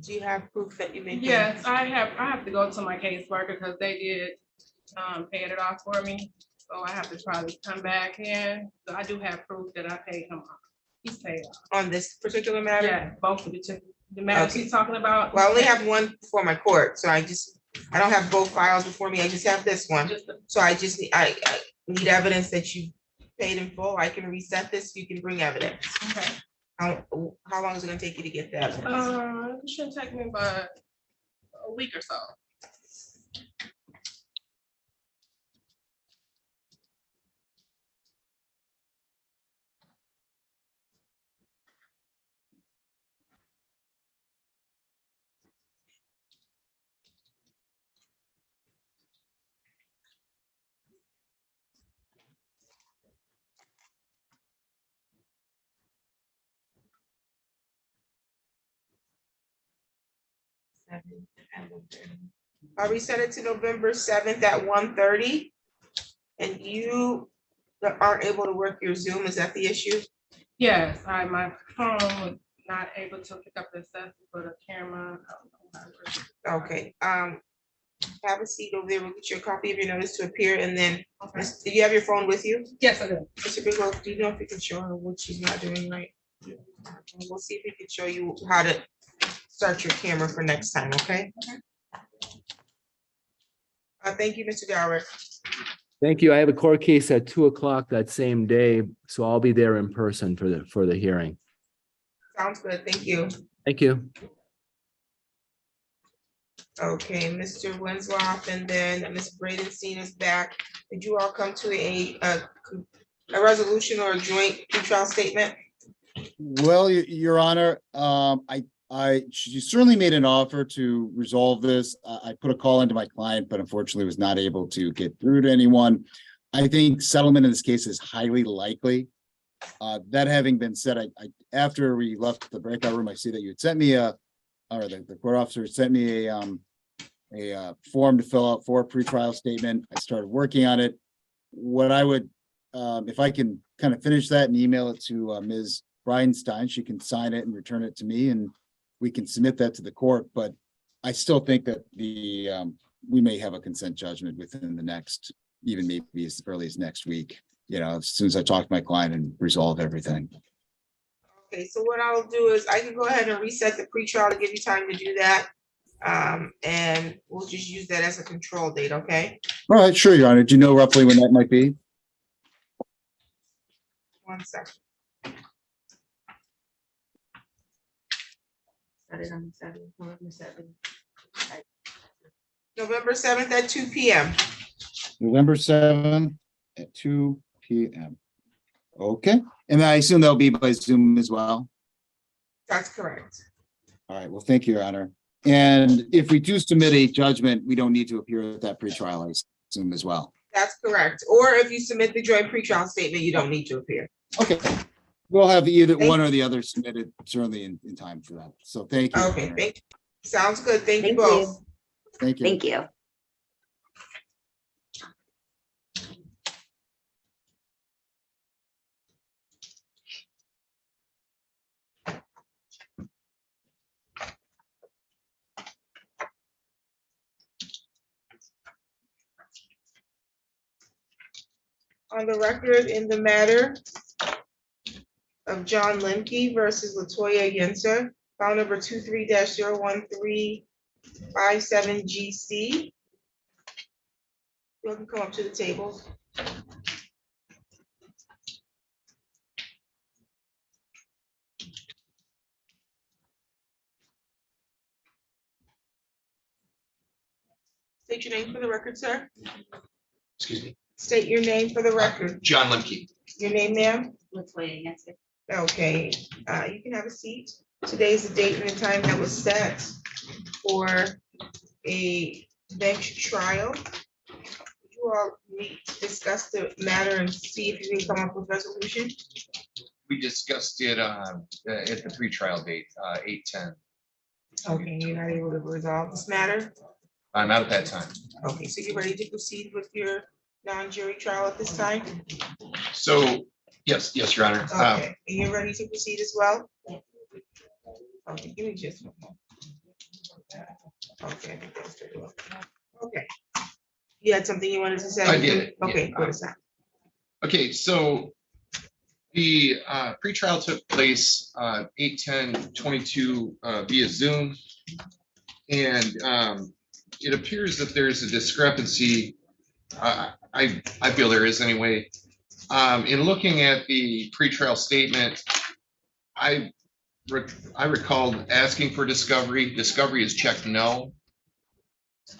Do you have proof that you made? Yes, I have to go to my caseworker because they did paying it off for me. So I have to probably come back in. So I do have proof that I paid him off. He's paid off. On this particular matter? Yeah, both of the matters he's talking about. Well, I only have one before my court, so I don't have both files before me. I just have this one. So I need evidence that you paid in full, I can reset this, you can bring evidence. Okay. How long is it gonna take you to get that? It shouldn't take me but a week or so. I'll reset it to November 7th at 1:30. And you aren't able to work your Zoom, is that the issue? Yes, my phone was not able to pick up the access for the camera. I don't know how it works. Okay, have a seat over there, we'll get you a copy of your notice to appear, and then, do you have your phone with you? Yes, I do. Mr. Bigelow, do you know if you can show her what she's not doing right? We'll see if we can show you how to start your camera for next time, okay? Thank you, Mr. Gower. Thank you. I have a court case at 2:00 that same day, so I'll be there in person for the hearing. Sounds good, thank you. Thank you. Okay, Mr. Winslow, and then Ms. Bradenstein is back. Did you all come to a resolution or a joint pretrial statement? Well, Your Honor, she certainly made an offer to resolve this. I put a call into my client, but unfortunately was not able to get through to anyone. I think settlement in this case is highly likely. That having been said, after we left the breakout room, I see that you had sent me the court officer sent me a form to fill out for a pretrial statement. I started working on it. What I would, if I can kind of finish that and email it to Ms. Bridenstine, she can sign it and return it to me, and we can submit that to the court. But I still think that we may have a consent judgment within the next, even maybe as early as next week, as soon as I talk to my client and resolve everything. Okay, so what I'll do is I can go ahead and reset the pretrial to give you time to do that. And we'll just use that as a control date, okay? All right, sure, Your Honor. Do you know roughly when that might be? 1 second. Set it on the 7th, November 7th. November 7th at 2 p.m. November 7th at 2 p.m. Okay, and I assume that'll be by Zoom as well? That's correct. All right, well, thank you, Your Honor. And if we do submit a judgment, we don't need to appear at that pretrial, I assume as well. That's correct. Or if you submit the joint pretrial statement, you don't need to appear. Okay, we'll have either one or the other submitted certainly in time for that. So thank you. Okay, sounds good. Thank you both. Thank you. Thank you. On the record in the matter of John Lemke versus Latoya Yenser, file number 23-01357 GC. You can come up to the table. State your name for the record, sir. Excuse me, State your name for the record. John Lemke. Your name, ma'am? Latoya Yenser. Okay, you can have a seat. Today's the date and the time that was set for a bench trial. You all meet to discuss the matter and see if you can come up with resolution. We discussed it at the pretrial date, 8/10. Okay, you're not able to resolve this matter? I'm out at that time. Okay, so you're ready to proceed with your non-jury trial at this time? So, yes, Your Honor. Okay, and you're ready to proceed as well? Okay, give me just one moment. Okay, I think that's pretty well. Okay. You had something you wanted to say? I did. Okay, Yeah. what is that? Okay, so the pretrial took place 8/10/22 via Zoom. And it appears that there's a discrepancy. I feel there is anyway, In looking at the pretrial statement, I recalled asking for discovery. Discovery is checked no.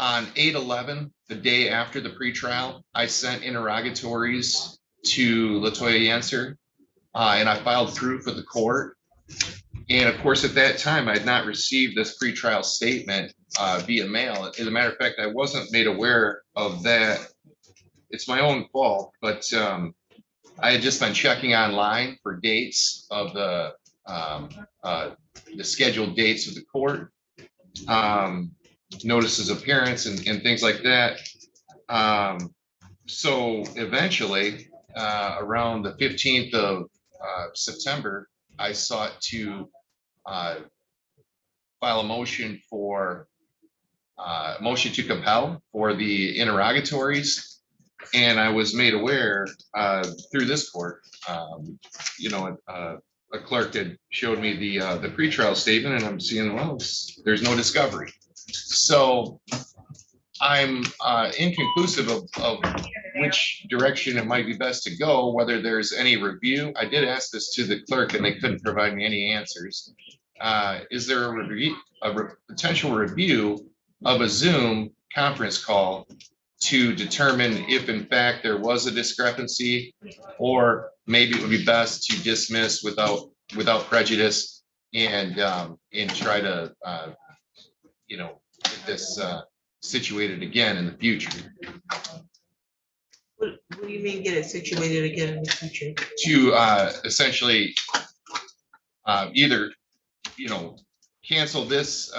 On 8/11, the day after the pretrial, I sent interrogatories to Latoya Yancer, and I filed through for the court. And of course, at that time, I had not received this pretrial statement via mail. As a matter of fact, I wasn't made aware of that. It's my own fault, but I had just been checking online for dates of the scheduled dates of the court, notices of appearance and things like that. So eventually, around the 15th of September, I sought to file a motion for motion to compel for the interrogatories. And I was made aware through this court, a clerk had showed me the pretrial statement, and I'm seeing, well, there's no discovery. So I'm inconclusive of which direction it might be best to go, whether there's any review. I did ask this to the clerk, and they couldn't provide me any answers. Is there a review, potential review of a Zoom conference call to determine if in fact there was a discrepancy, or maybe it would be best to dismiss without prejudice and try to get this situated again in the future. What do you mean get it situated again in the future? To essentially either cancel this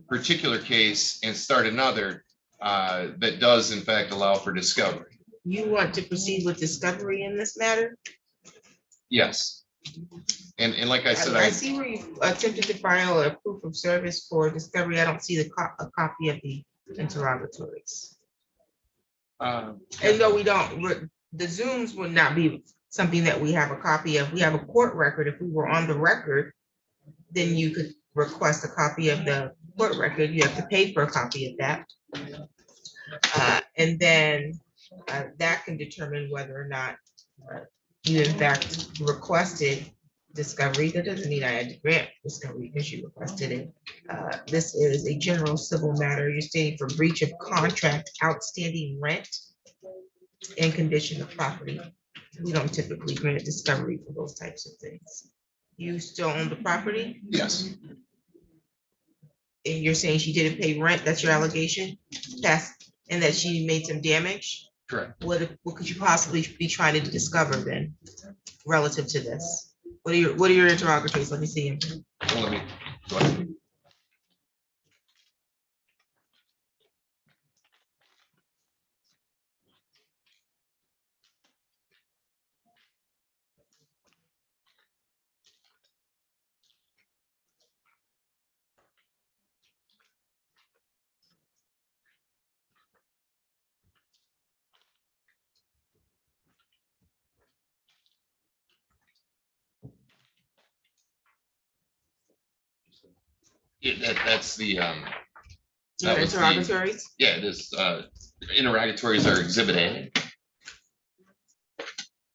particular case and start another that does in fact allow for discovery. You want to proceed with discovery in this matter? Yes. And like I said, I see where you attempted to file a proof of service for discovery. I don't see a copy of the interrogatories. And no, we don't. The Zooms would not be something that we have a copy of. We have a court record. If we were on the record, then you could request a copy of the court record. You have to pay for a copy of that. And then that can determine whether or not you in fact requested discovery. That doesn't mean I had to grant discovery because you requested it. This is a general civil matter. You're stating for breach of contract, outstanding rent, and condition of property. We don't typically grant discovery for those types of things. You still own the property? Yes. And you're saying she didn't pay rent? That's your allegation? And that she made some damage? Correct. What could you possibly be trying to discover then relative to this? What are your interrogatories? Let me see them. Well, let me go ahead. Yeah, that's the that was interrogatories? Yeah, it is. Interrogatories are Exhibit A.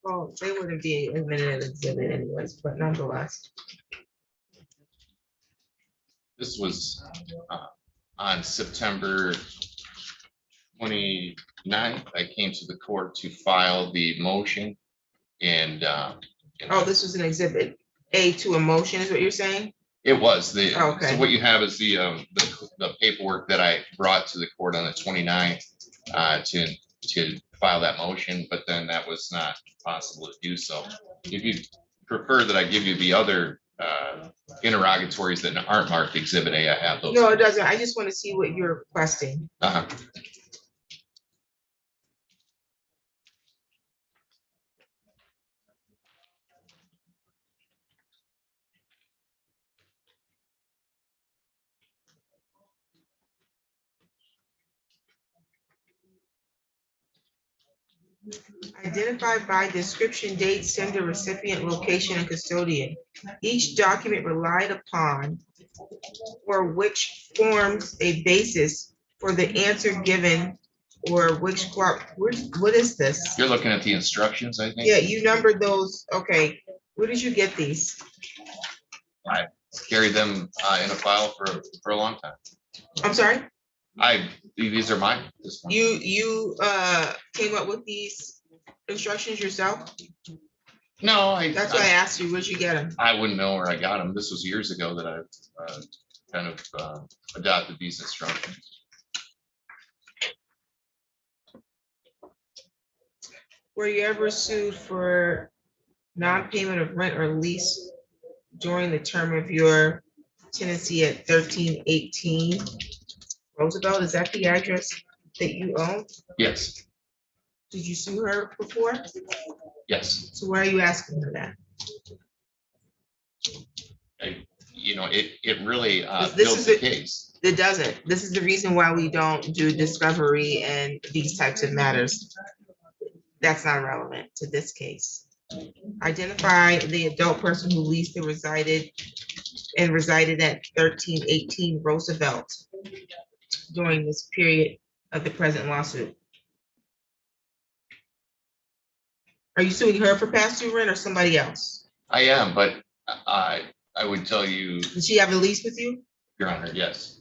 Well, they wouldn't be admitted as exhibit anyways, but nonetheless. This was on September 29th. I came to the court to file the motion, and this was an exhibit A to a motion, is what you're saying? it was the Okay. So what you have is the paperwork that I brought to the court on the 29th to file that motion, but then that was not possible to do so. If you prefer that I give you the other interrogatories that aren't marked Exhibit A, I have those. No, it doesn't. I just want to see what you're requesting. Identify by description, date, sender, recipient, location, and custodian. Each document relied upon or which forms a basis for the answer given or which club, what is this? You're looking at the instructions, I think. Yeah, you numbered those, okay, where did you get these? I carried them in a file for a long time. I'm sorry, These are mine. This one. you came up with these instructions yourself? No, That's why I asked you, where'd you get them? I wouldn't know where I got them. This was years ago that I kind of adopted these instructions. Were you ever sued for non-payment of rent or lease during the term of your tenancy at 1318 Roosevelt? Is that the address that you own? Yes, Did you sue her before? yes. So why are you asking her that? It really This builds is the it. case. It doesn't. This is the reason why we don't do discovery and these types of matters. That's not relevant to this case. Identify the adult person who leased and resided at 1318 Roosevelt during this period of the present lawsuit. Are you suing her for past due rent or somebody else? I am, but I would tell you, Did she have a lease with you? Your Honor, yes.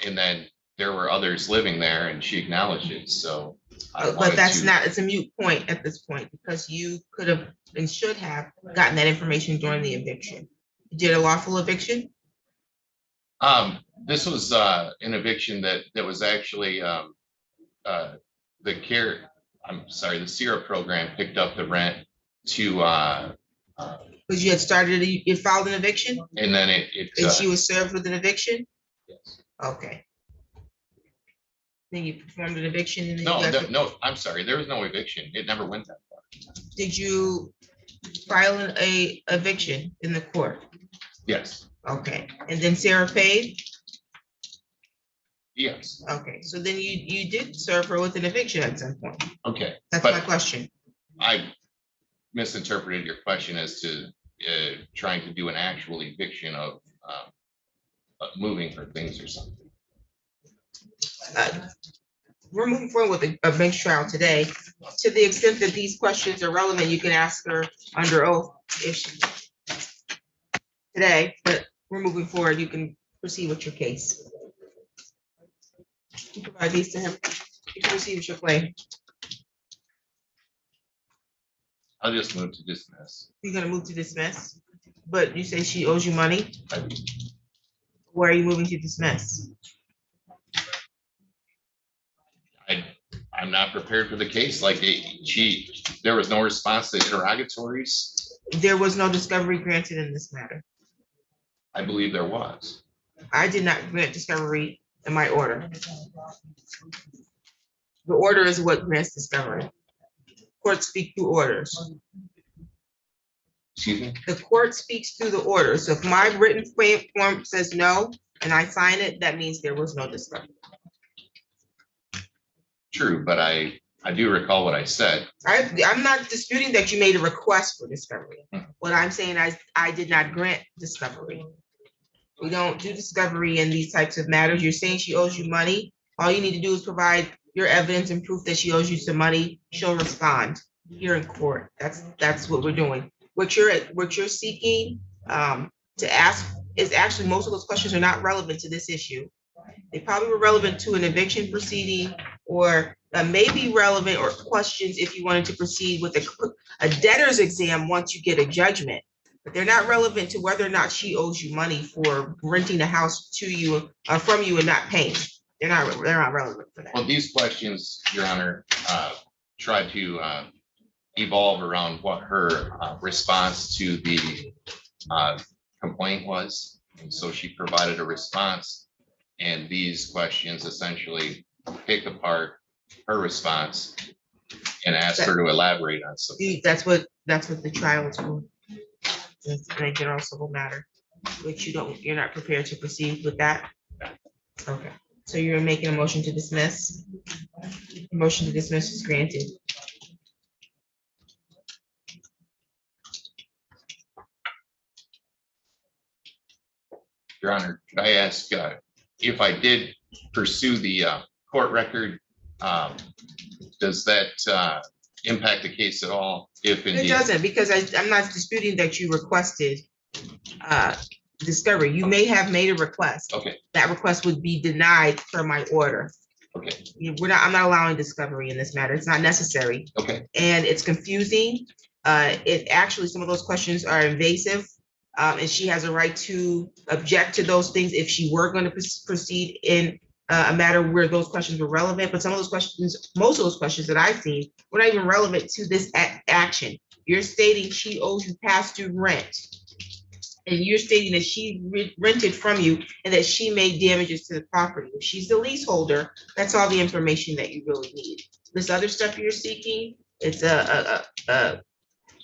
And then there were others living there and she acknowledged it, so. But that's not, it's a moot point at this point because you could have and should have gotten that information during the eviction. You did a lawful eviction? This was an eviction that was actually the SERA program picked up the rent to Because you had started, you filed an eviction? and then And she was served with an eviction? Yes. Okay. Then you performed an eviction and then you got No, I'm sorry, there was no eviction. It never went that far. Did you file an eviction in the court? Yes, Okay, and then Sarah paid? yes, Okay, so then you did serve her with an eviction at some point. okay. That's But my question. I misinterpreted your question as to trying to do an actual eviction of moving her things or something. We're moving forward with a bench trial today. To the extent that these questions are relevant, you can ask her under oath if she today, but we're moving forward. You can proceed with your case. You provide these to him. You can proceed with your claim. I'll just move to dismiss. You're gonna move to dismiss, but you say she owes you money. I do. Where are you moving to dismiss? I'm not prepared for the case. Like there was no response to interrogatories. There was no discovery granted in this matter. I believe there was. I did not grant discovery in my order. The order is what grants discovery. Courts speak through orders. Excuse me? The court speaks through the order. So if my written form says no and I sign it, that means there was no discovery. True, but I do recall what I said. I'm not disputing that you made a request for discovery. What I'm saying is I did not grant discovery. We don't do discovery in these types of matters. You're saying she owes you money. All you need to do is provide your evidence and proof that she owes you some money. She'll respond here in court. That's what we're doing. What you're seeking to ask is actually, most of those questions are not relevant to this issue. They probably were relevant to an eviction proceeding or may be relevant or questions if you wanted to proceed with a debtor's exam once you get a judgment. But they're not relevant to whether or not she owes you money for renting a house to you from you and not paying. They're not relevant for that. Well, these questions, Your Honor, try to evolve around what her response to the complaint was. And so she provided a response, and these questions essentially pick apart her response and ask her to elaborate on something. That's what the trial is for. It's a general civil matter, which you're not prepared to proceed with that. Okay, so you're making a motion to dismiss. Motion to dismiss is granted. Your Honor, could I ask if I did pursue the court record Does that impact the case at all? If It indeed, doesn't, because I'm not disputing that you requested discovery. You may have made a request. okay, That request would be denied per my order. okay, I'm not allowing discovery in this matter. It's not necessary. okay, And it's confusing. It actually, some of those questions are invasive. And she has a right to object to those things if she were going to proceed in a matter where those questions were relevant. But some of those questions, most of those questions that I've seen, were not even relevant to this action. You're stating she owes you past due rent. And you're stating that she rented from you and that she made damages to the property. If she's the leaseholder, that's all the information that you really need. This other stuff you're seeking, it's a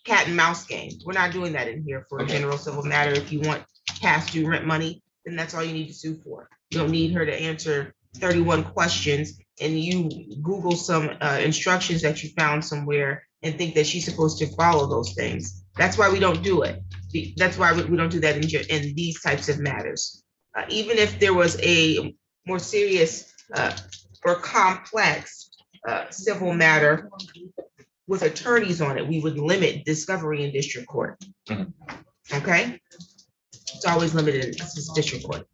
cat and mouse game. We're not doing that in here for a general civil matter. If you want past due rent money, then that's all you need to sue for. You don't need her to answer 31 questions and you Google some instructions that you found somewhere and think that she's supposed to follow those things. That's why we don't do it. That's why we don't do that in these types of matters. Even if there was a more serious or complex civil matter with attorneys on it, we would limit discovery in district court. Okay? It's always limited in district court.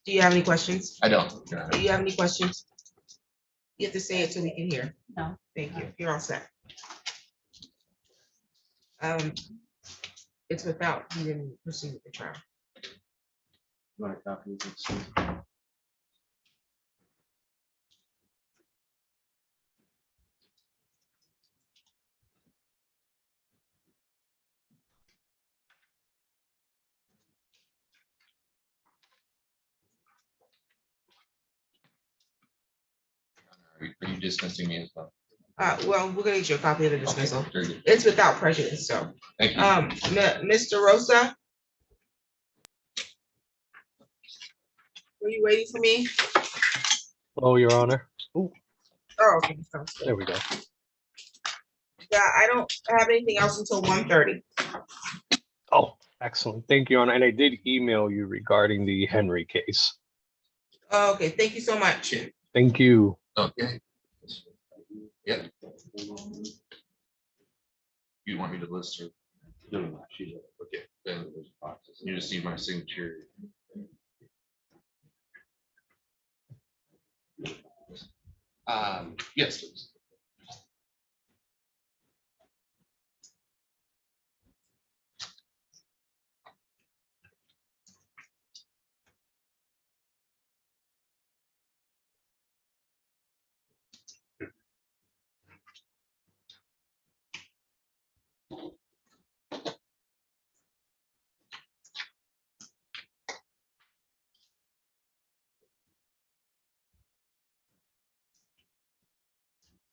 Do you have any questions? I don't. Do you have any questions? You have to say it so we can hear. No. Thank you. You're all set. It's without, he didn't proceed with the trial. Are you dismissing me as well? Well, we're gonna get you a copy of the dismissal. Okay, very good. It's without prejudice, so. Thank you. Mr. Rosa? Were you waiting for me? Oh, Your Honor. Oh, okay. Sounds good. There we go. Yeah, I don't have anything else until 1:30. Oh, excellent. Thank you, Your Honor. And I did email you regarding the Henry case. Okay, thank you so much. Thank you. Okay. Yep. You want me to list her? No, she's okay. Then there's boxes. You just need my signature. Yes, please.